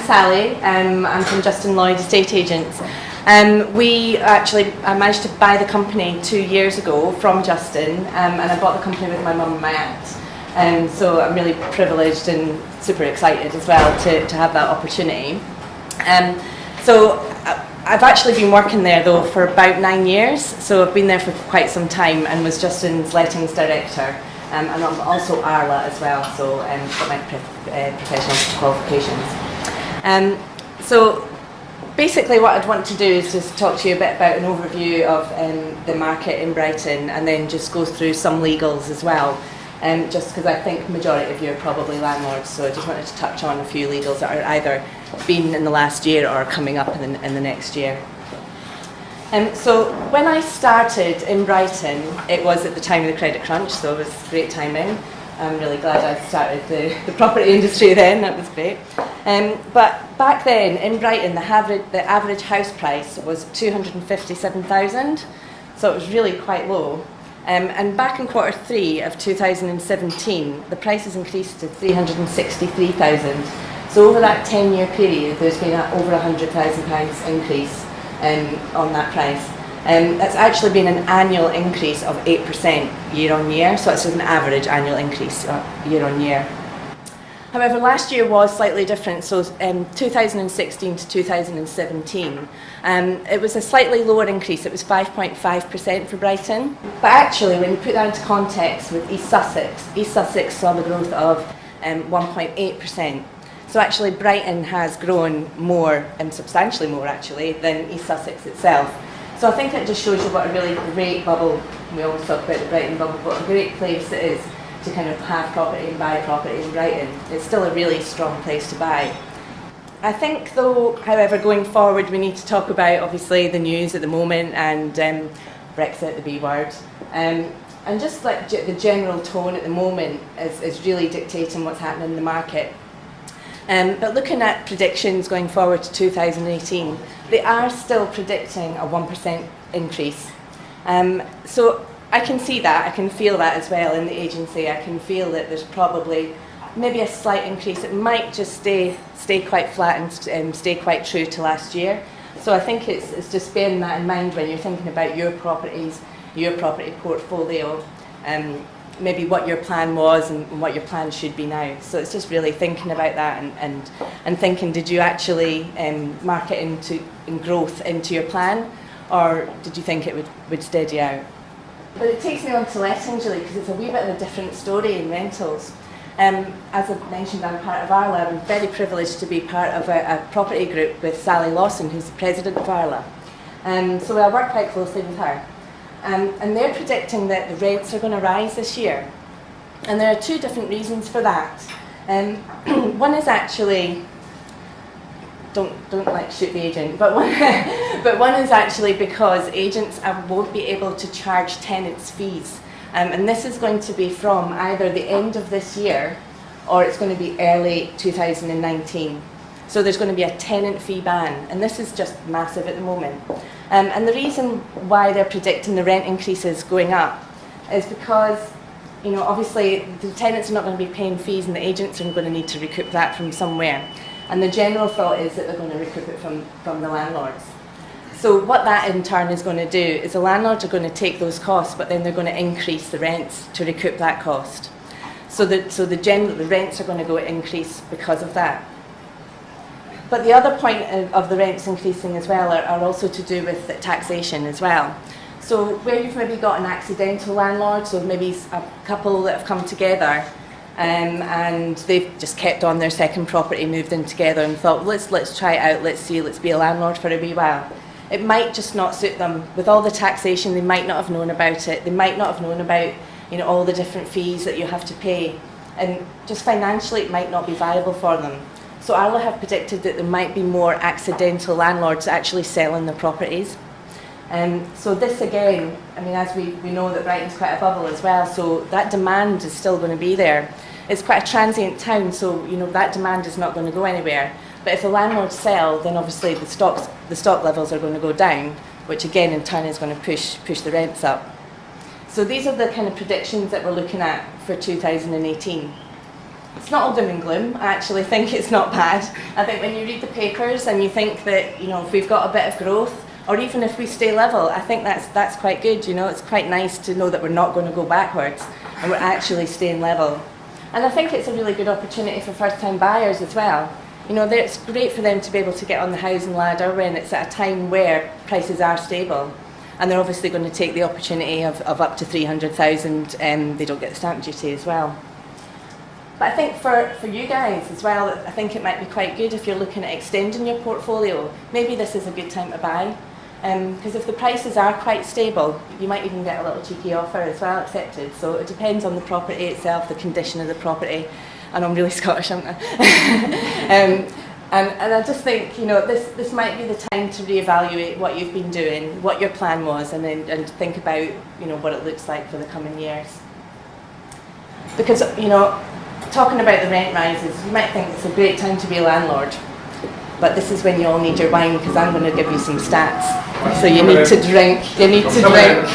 Sally. I'm from Lloyd estate agents. I managed to buy the company 2 years ago from Justin, and I bought the company with my mum and my aunt. So I'm really privileged and super excited as well to have that opportunity. So I've actually been working there though for about 9 years, so I've been there for quite some time and was Justin's lettings director. And I'm also Arla as well, so got my professional qualifications. So basically what I'd want to do is just talk to you a bit about an overview of the market in Brighton, and then just go through some legals as well, just because I think the majority of you are probably landlords, so I just wanted to touch on a few legals that are either been in the last year or coming up in the next year. So when I started in Brighton, it was at the time of the credit crunch, so it was great timing. I'm really glad I started the property industry then, that was great. But back then in Brighton, the average house price was 257,000, so it was really quite low. And back in Q3 of 2017, the prices increased to 363,000. So over that 10-year period, there's been over £100,000 increase on that price. That's actually been an annual increase of 8% year on year, so it's an average annual increase year on year. However, last year was slightly different, so 2016 to 2017, it was a slightly lower increase, it was 5.5% for Brighton. But actually, when you put that into context with East Sussex saw the growth of 1.8%. So actually Brighton has grown more, and substantially more actually, than East Sussex itself. So I think it just shows you what a really great bubble, we always talk about the Brighton bubble, what a great place it is to kind of have property and buy property in Brighton. It's still a really strong place to buy. I think though, however, going forward we need to talk about obviously the news at the moment and Brexit, the B word. And just like the general tone at the moment is really dictating what's happening in the market. But looking at predictions going forward to 2018, they are still predicting a 1% increase. So I can see that, I can feel that as well in the agency. I can feel that there's probably maybe a slight increase. It might just stay quite flat and stay quite true to last year. So I think it's just bearing that in mind when you're thinking about your properties, your property portfolio, maybe what your plan was and what your plan should be now. So it's just really thinking about that and thinking, did you actually mark it in growth into your plan, or did you think it would steady out? But it takes me on to lettings really, because it's a wee bit of a different story in rentals. As I mentioned, I'm part of Arla. I'm very privileged to be part of a property group with Sally Lawson, who's the president of Arla. So I work quite closely with her. And they're predicting that the rents are going to rise this year. And there are two different reasons for that. One is actually, don't like shoot the agent, but one is actually because agents won't be able to charge tenants fees. And this is going to be from either the end of this year or it's going to be early 2019. So there's going to be a tenant fee ban, and this is just massive at the moment. And the reason why they're predicting the rent increases going up is because, you know, obviously the tenants are not going to be paying fees and the agents are going to need to recoup that from somewhere. And the general thought is that they're going to recoup it from the landlords. So what that in turn is going to do is the landlords are going to take those costs, but then they're going to increase the rents to recoup that cost. So the rents are going to go increase because of that. But the other point of the rents increasing as well are also to do with taxation as well. So where you've maybe got an accidental landlord, so maybe a couple that have come together and they've just kept on their second property, moved in together and thought, let's try it out, let's be a landlord for a wee while. It might just not suit them. With all the taxation, they might not have known about it. They might not have known about, you know, all the different fees that you have to pay. And just financially, it might not be viable for them. So Arla have predicted that there might be more accidental landlords actually selling their properties. So this again, I mean, as we know that Brighton's quite a bubble as well, so that demand is still going to be there. It's quite a transient town, so you know that demand is not going to go anywhere. But if the landlords sell, then obviously the stock levels are going to go down, which again in turn is going to push the rents up. So these are the kind of predictions that we're looking at for 2018. It's not all doom and gloom. I actually think it's not bad. I think when you read the papers and you think that, you know, if we've got a bit of growth, or even if we stay level, I think that's quite good. You know, it's quite nice to know that we're not going to go backwards and we're actually staying level. And I think it's a really good opportunity for first-time buyers as well. You know, it's great for them to be able to get on the housing ladder when it's at a time where prices are stable. And they're obviously going to take the opportunity of up to 300,000, they don't get the stamp duty as well. But I think for you guys as well, I think it might be quite good if you're looking at extending your portfolio. Maybe this is a good time to buy. Because if the prices are quite stable, you might even get a little cheeky offer as well accepted. So it depends on the property itself, the condition of the property. And I'm really Scottish, aren't I? And I just think, you know, this might be the time to reevaluate what you've been doing, what your plan was, and think about, you know, what it looks like for the coming years. Because, you know, talking about the rent rises, you might think it's a great time to be a landlord. But this is when you all need your wine, because I'm going to give you some stats. So you need to drink. You need to drink.